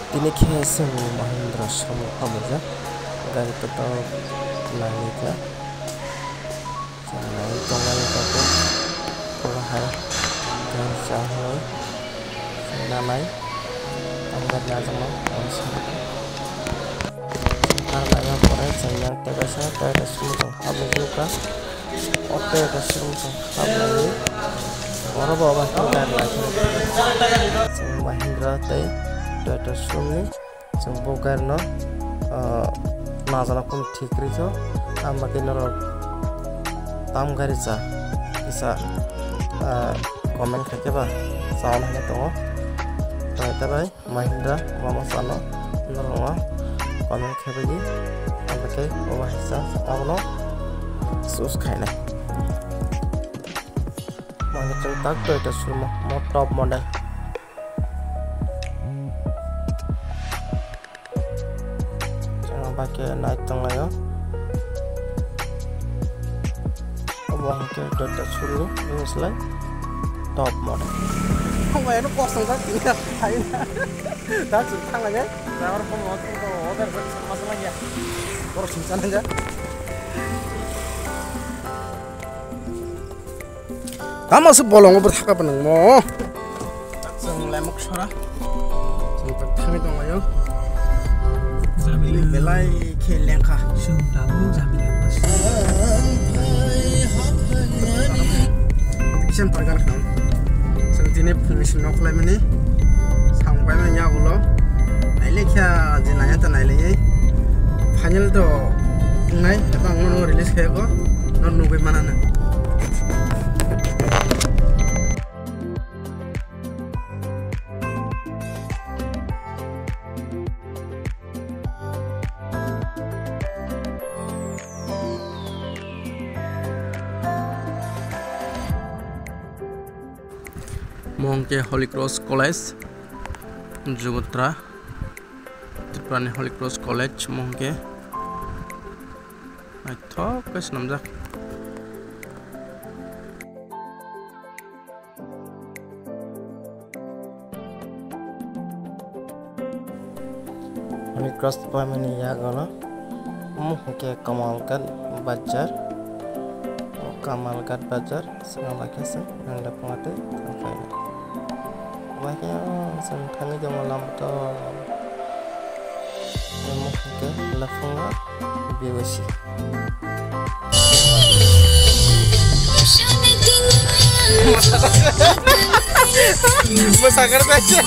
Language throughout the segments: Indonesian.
Ini kisah Mahindra sama aja gari tetap nangita jangan tongan itu perahar dan cahaya namai angkat nazama karena korea jangan terasa terus muncul habis juga oke terus muncul habis orang bawa tinggal lagi Mahindra teh Tata Sumi jumbo karena nazana pun ठीक रही आमके नर दाम गाड़ी जा इसा कमेंट खाके बा साउंड है तो भाई महिंद्रा मामा सानो नरमा कमेंट खाके जी आमके वो हिस्सा आपनो सूस खाइना माने चल तक तो इटा सुरमा मो top model pakai naik tengah ya abang ke Tata Sumi ini selai top model kamu itu kosong kan tinggal lain dah cerita aja driver pun waktu itu order masalah ya terus simpan aja kamu masih bolong berhak apa neng mo seng lemuk suara seng pertama tengah ya belai keleng kah tahu jamil mas sen pargar kan sentine permission nok lai mani sampai manya ulo naile kya jenaya ta naile final to ngai abang no release kaya ko non nubai manana Mongke Holy Cross College Jugotra Tripurani Holy Cross College Mongke Aito kes namjak Holy Cross Pamani Yagona Mongke Kamalkat Bazar Senang lagi sih yang ada pengerti sampai makanya sentang aja malam tuh mau ke lafunga biwasi masakan aja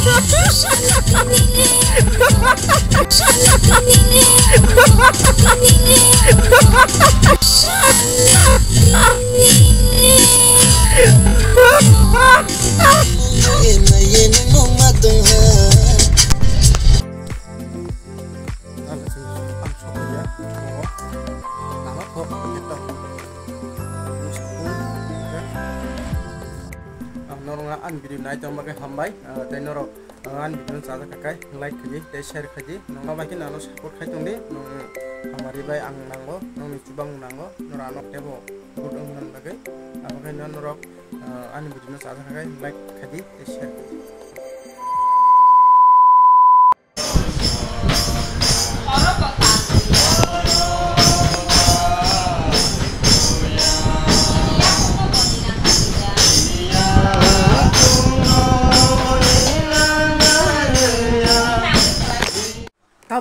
video naik tambah ke hambai, tenor an video saja kakai like kaji, share kaji, nongga makin nalo support kaji tundi, hamari bay ang nango, nong cubang nango, noranok tebo, budong nan bagai, apakah norok an video saja kakai like kaji, share kaji.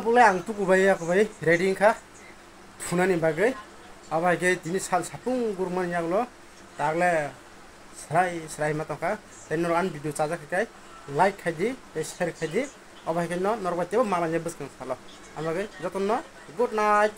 Boleh ang tuku bayi aku bayi ready kah punan ini bagai apa ke jenis hal sapung gurman yang lo tagle serai mata kah dan noran video saja kakai like kaji share kaji apa ke no norbat coba malahnya bus kan salah apa ke jatuh no good night